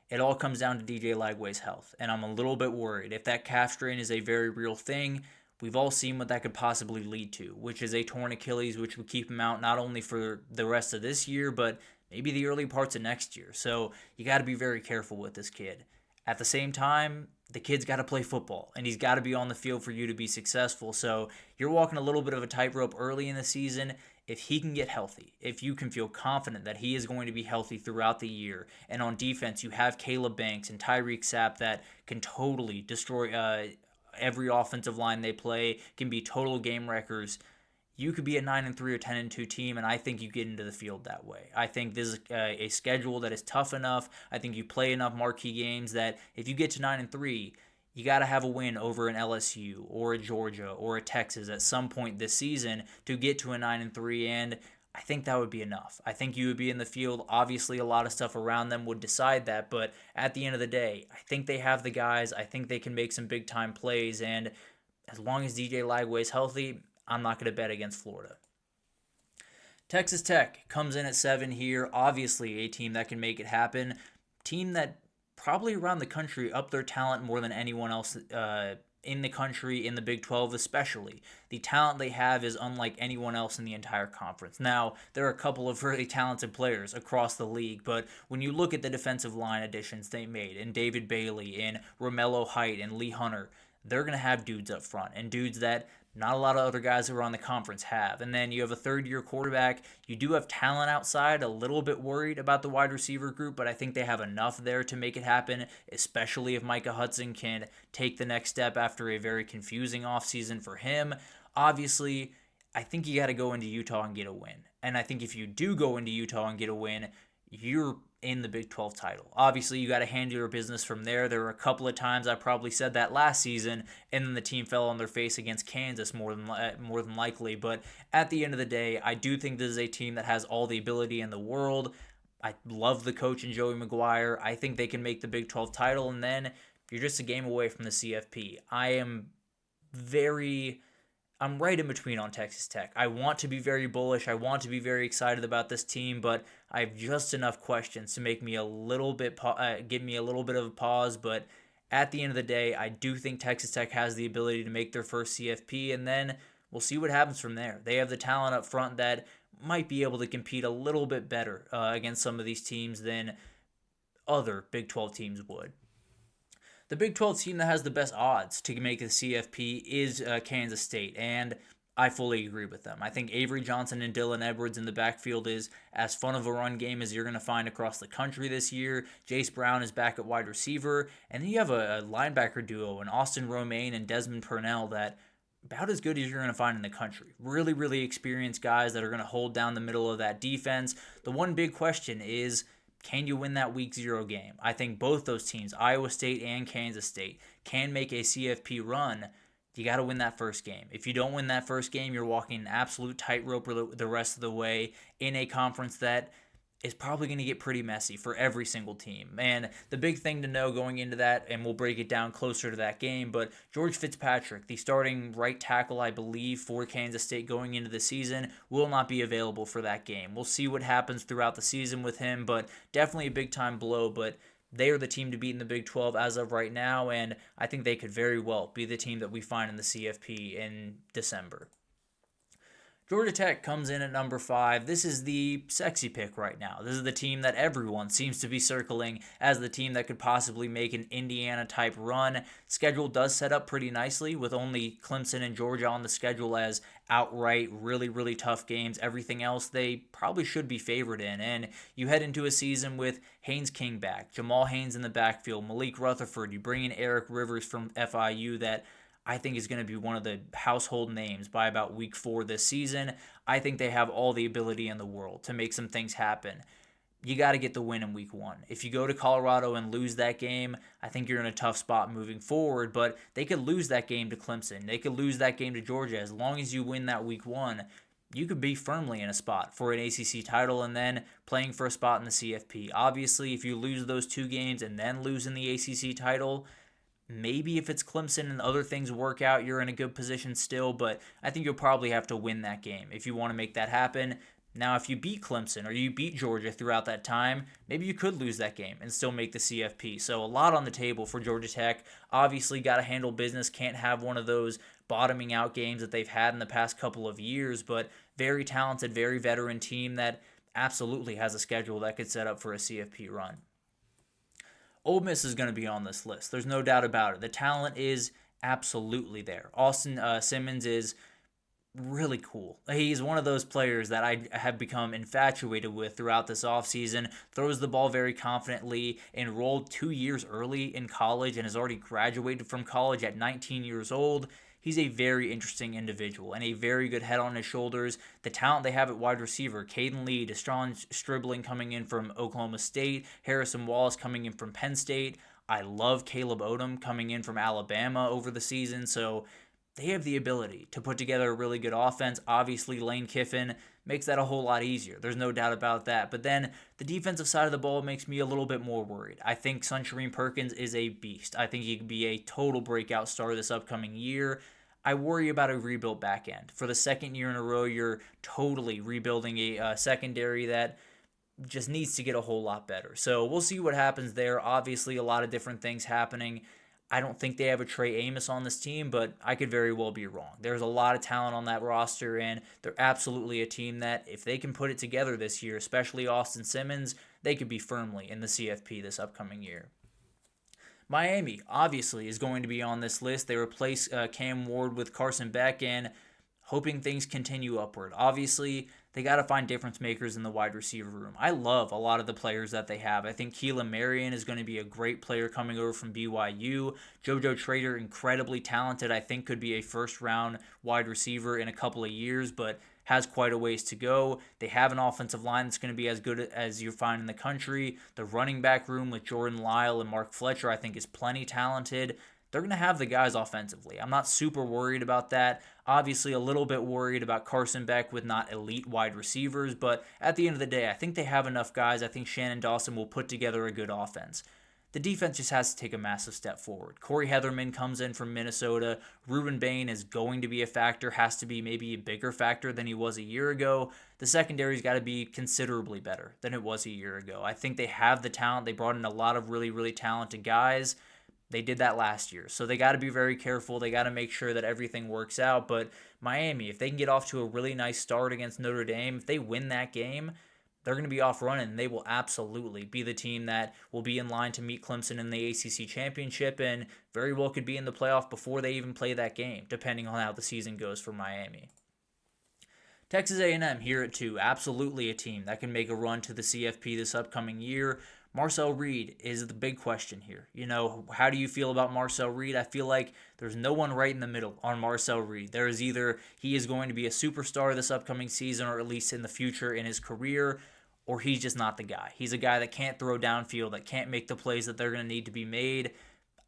It all comes down to DJ Lagway's health, and I'm a little bit worried. If that calf strain is a very real thing, we've all seen what that could possibly lead to, which is a torn Achilles, which would keep him out not only for the rest of this year, but maybe the early parts of next year. So you got to be very careful with this kid. At the same time, the kid's got to play football, and he's got to be on the field for you to be successful. So you're walking a little bit of a tightrope early in the season. If he can get healthy, if you can feel confident that he is going to be healthy throughout the year, and on defense you have Caleb Banks and Tyreek Sapp that can totally destroy every offensive line they play, can be total game wreckers, you could be a 9-3 or 10-2 team, and I think you get into the field that way. I think this is a schedule that is tough enough. I think you play enough marquee games that if you get to 9-3, you got to have a win over an LSU or a Georgia or a Texas at some point this season to get to a 9-3, and I think that would be enough. I think you would be in the field. Obviously, a lot of stuff around them would decide that, but at the end of the day, I think they have the guys. I think they can make some big-time plays, and as long as DJ Lagway is healthy, I'm not going to bet against Florida. Texas Tech comes in at 7 here. Obviously, a team that can make it happen. Team that probably around the country up their talent more than anyone else in the country, in the Big 12 especially. The talent they have is unlike anyone else in the entire conference. Now, there are a couple of really talented players across the league, but when you look at the defensive line additions they made, and David Bailey, and Romello Height, and Lee Hunter, they're going to have dudes up front, and dudes that not a lot of other guys who are on the conference have. And then you have a third-year quarterback. You do have talent outside, a little bit worried about the wide receiver group, but I think they have enough there to make it happen, especially if Micah Hudson can take the next step after a very confusing offseason for him. Obviously, I think you got to go into Utah and get a win. And I think if you do go into Utah and get a win, you're in the Big 12 title. Obviously, you got to handle your business from there. There were a couple of times I probably said that last season, and then the team fell on their face against Kansas more than likely. But at the end of the day, I do think this is a team that has all the ability in the world. I love the coach in Joey McGuire. I think they can make the Big 12 title, and then you're just a game away from the CFP. I'm right in between on Texas Tech. I want to be very bullish. I want to be very excited about this team, but I have just enough questions to make me a little bit, give me a little bit of a pause. But at the end of the day, I do think Texas Tech has the ability to make their first CFP, and then we'll see what happens from there. They have the talent up front that might be able to compete a little bit better against some of these teams than other Big 12 teams would. The Big 12 team that has the best odds to make the CFP is Kansas State, and I fully agree with them. I think Avery Johnson and Dylan Edwards in the backfield is as fun of a run game as you're going to find across the country this year. Jace Brown is back at wide receiver, and then you have a linebacker duo in Austin Romaine and Desmond Purnell that about as good as you're going to find in the country. Really, really experienced guys that are going to hold down the middle of that defense. The one big question is, can you win that week 0 game? I think both those teams, Iowa State and Kansas State, can make a CFP run. you got to win that first game. If you don't win that first game, you're walking an absolute tightrope the rest of the way in a conference that is probably going to get pretty messy for every single team. And the big thing to know going into that, and we'll break it down closer to that game, but George Fitzpatrick, the starting right tackle, I believe, for Kansas State going into the season, will not be available for that game. We'll see what happens throughout the season with him, but definitely a big-time blow. But they are the team to beat in the Big 12 as of right now, and I think they could very well be the team that we find in the CFP in December. Georgia Tech comes in at number 5. This is the sexy pick right now. This is the team that everyone seems to be circling as the team that could possibly make an Indiana-type run. Schedule does set up pretty nicely with only Clemson and Georgia on the schedule as outright really, really tough games. Everything else they probably should be favored in. And you head into a season with Haynes King back, Jamal Haynes in the backfield, Malik Rutherford. You bring in Eric Rivers from FIU that I think is going to be one of the household names by about week 4 this season. I think they have all the ability in the world to make some things happen. You got to get the win in week 1. If you go to Colorado and lose that game, I think you're in a tough spot moving forward, but they could lose that game to Clemson. They could lose that game to Georgia. As long as you win that week 1, you could be firmly in a spot for an ACC title and then playing for a spot in the CFP. Obviously, if you lose those 2 games and then lose in the ACC title, maybe if it's Clemson and other things work out, you're in a good position still, but I think you'll probably have to win that game if you want to make that happen. Now, if you beat Clemson or you beat Georgia throughout that time, maybe you could lose that game and still make the CFP. So a lot on the table for Georgia Tech. Obviously, got to handle business. Can't have one of those bottoming out games that they've had in the past couple of years, but very talented, very veteran team that absolutely has a schedule that could set up for a CFP run. Ole Miss is going to be on this list. There's no doubt about it. The talent is absolutely there. Austin Simmons is really cool. He's one of those players that I have become infatuated with throughout this offseason. Throws the ball very confidently, enrolled 2 years early in college, and has already graduated from college at 19 years old. He's a very interesting individual and a very good head on his shoulders. The talent they have at wide receiver, Caden Lee, Deshaun Stribling coming in from Oklahoma State, Harrison Wallace coming in from Penn State. I love Caleb Odom coming in from Alabama over the season. So they have the ability to put together a really good offense. Obviously, Lane Kiffin makes that a whole lot easier. There's no doubt about that. But then the defensive side of the ball makes me a little bit more worried. I think Sunshine Perkins is a beast. I think he could be a total breakout star this upcoming year. I worry about a rebuilt back end. For the second year in a row, you're totally rebuilding a secondary that just needs to get a whole lot better. So we'll see what happens there. Obviously, a lot of different things happening. I don't think they have a Trey Amos on this team, but I could very well be wrong. There's a lot of talent on that roster, and they're absolutely a team that, if they can put it together this year, especially Austin Simmons, they could be firmly in the CFP this upcoming year. Miami, obviously, is going to be on this list. They replace Cam Ward with Carson Beck, and hoping things continue upward. Obviously, they got to find difference makers in the wide receiver room. I love a lot of the players that they have. I think Keelan Marion is going to be a great player coming over from BYU. JoJo Trader, incredibly talented. I think could be a first-round wide receiver in a couple of years, but has quite a ways to go. They have an offensive line that's going to be as good as you find in the country. The running back room with Jordan Lyle and Mark Fletcher, I think, is plenty talented. They're going to have the guys offensively. I'm not super worried about that. Obviously, a little bit worried about Carson Beck with not elite wide receivers, but at the end of the day, I think they have enough guys. I think Shannon Dawson will put together a good offense. The defense just has to take a massive step forward. Corey Heatherman comes in from Minnesota. Ruben Bain is going to be a factor, has to be maybe a bigger factor than he was a year ago. The secondary's got to be considerably better than it was a year ago. I think they have the talent. They brought in a lot of really, really talented guys. They did that last year. So they got to be very careful. They got to make sure that everything works out. But Miami, if they can get off to a really nice start against Notre Dame, if they win that game, they're going to be off running, and they will absolutely be the team that will be in line to meet Clemson in the ACC championship and very well could be in the playoff before they even play that game, depending on how the season goes for Miami. Texas A&M here at 2, absolutely a team that can make a run to the CFP this upcoming year. Marcel Reed is the big question here. You know, how do you feel about Marcel Reed? I feel like there's no one right in the middle on Marcel Reed. There is either he is going to be a superstar this upcoming season or at least in the future in his career, or he's just not the guy. He's a guy that can't throw downfield, that can't make the plays that they're going to need to be made.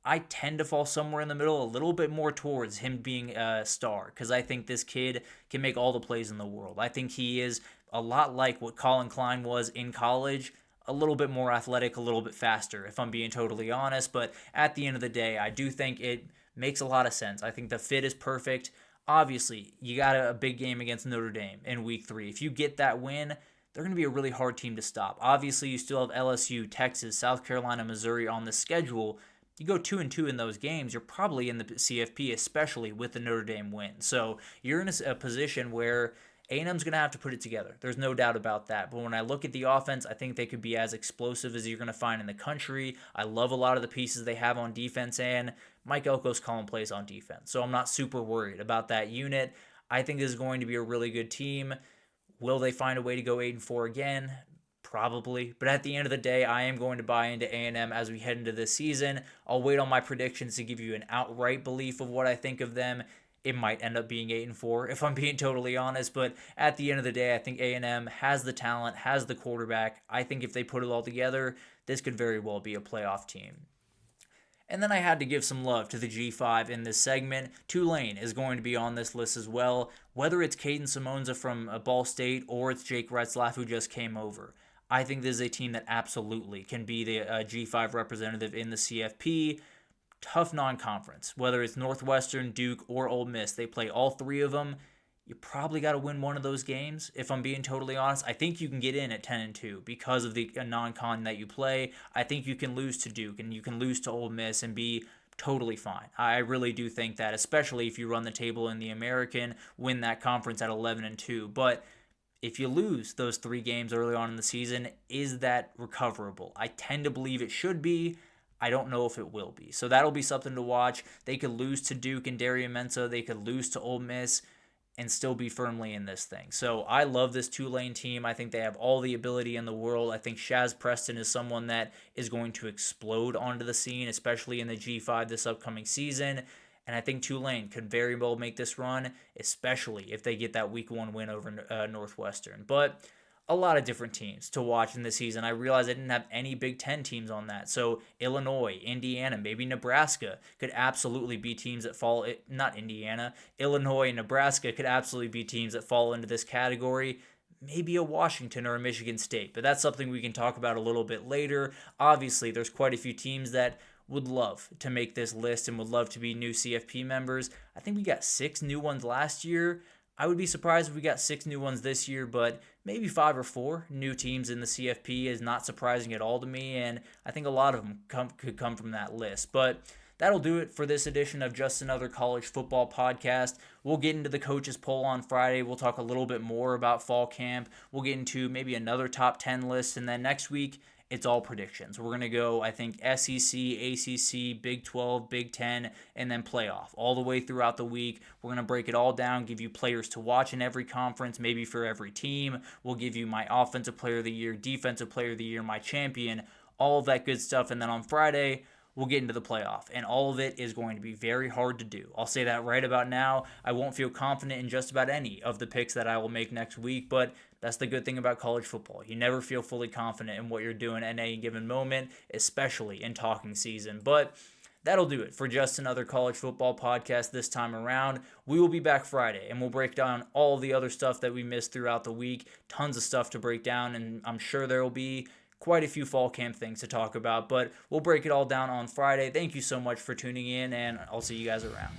I tend to fall somewhere in the middle, a little bit more towards him being a star, because I think this kid can make all the plays in the world. I think he is a lot like what Colin Klein was in college, a little bit more athletic, a little bit faster, if I'm being totally honest. But at the end of the day, I do think it makes a lot of sense. I think the fit is perfect. Obviously, you got a big game against Notre Dame in week 3. If you get that win, they're going to be a really hard team to stop. Obviously, you still have LSU, Texas, South Carolina, Missouri on the schedule. You go 2-2 in those games, you're probably in the CFP, especially with the Notre Dame win. So you're in a position where A&M's going to have to put it together. There's no doubt about that. But when I look at the offense, I think they could be as explosive as you're going to find in the country. I love a lot of the pieces they have on defense, and Mike Elko's calling plays on defense. So I'm not super worried about that unit. I think this is going to be a really good team. Will they find a way to go 8-4 again? Probably. But at the end of the day, I am going to buy into A&M as we head into this season. I'll wait on my predictions to give you an outright belief of what I think of them. It might end up being 8-4 if I'm being totally honest, but at the end of the day, I think A&M has the talent, has the quarterback. I think if they put it all together, this could very well be a playoff team. And then I had to give some love to the G5 in this segment. Tulane is going to be on this list as well, whether it's Caden Simonza from Ball State or it's Jake Retzlaff who just came over. I think this is a team that absolutely can be the G5 representative in the CFP. Tough non-conference, whether it's Northwestern, Duke, or Ole Miss. They play all 3 of them. You probably got to win one of those games, if I'm being totally honest. I think you can get in at 10-2 because of the non-con that you play. I think you can lose to Duke and you can lose to Ole Miss and be totally fine. I really do think that, especially if you run the table in the American, win that conference at 11-2. But if you lose those 3 games early on in the season, is that recoverable? I tend to believe it should be. I don't know if it will be. So that'll be something to watch. They could lose to Duke and Darien Mensa. They could lose to Ole Miss and still be firmly in this thing. So I love this Tulane team. I think they have all the ability in the world. I think Shaz Preston is someone that is going to explode onto the scene, especially in the G5 this upcoming season. And I think Tulane could very well make this run, especially if they get that week 1 win over Northwestern. But a lot of different teams to watch in this season. I realized I didn't have any Big Ten teams on that. So Illinois, Indiana, maybe Nebraska could absolutely be teams that fall, not Indiana, Illinois and Nebraska could absolutely be teams that fall into this category. Maybe a Washington or a Michigan State, but that's something we can talk about a little bit later. Obviously, there's quite a few teams that would love to make this list and would love to be new CFP members. I think we got 6 new ones last year. I would be surprised if we got 6 new ones this year, but maybe 5 or 4 new teams in the CFP is not surprising at all to me, and I think a lot of them could come from that list. But that'll do it for this edition of Just Another College Football Podcast. We'll get into the coaches poll on Friday. We'll talk a little bit more about fall camp. We'll get into maybe another top 10 list, and then next week, it's all predictions. We're going to go, I think, SEC, ACC, Big 12, Big 10, and then playoff all the way throughout the week. We're going to break it all down, give you players to watch in every conference, maybe for every team. We'll give you my offensive player of the year, defensive player of the year, my champion, all of that good stuff. And then on Friday, we'll get into the playoff, and all of it is going to be very hard to do. I'll say that right about now. I won't feel confident in just about any of the picks that I will make next week, but that's the good thing about college football. You never feel fully confident in what you're doing at any given moment, especially in talking season. But that'll do it for Just Another College Football Podcast this time around. We will be back Friday, and we'll break down all the other stuff that we missed throughout the week. Tons of stuff to break down, and I'm sure there will be quite a few fall camp things to talk about, but we'll break it all down on Friday. Thank you so much for tuning in, and I'll see you guys around.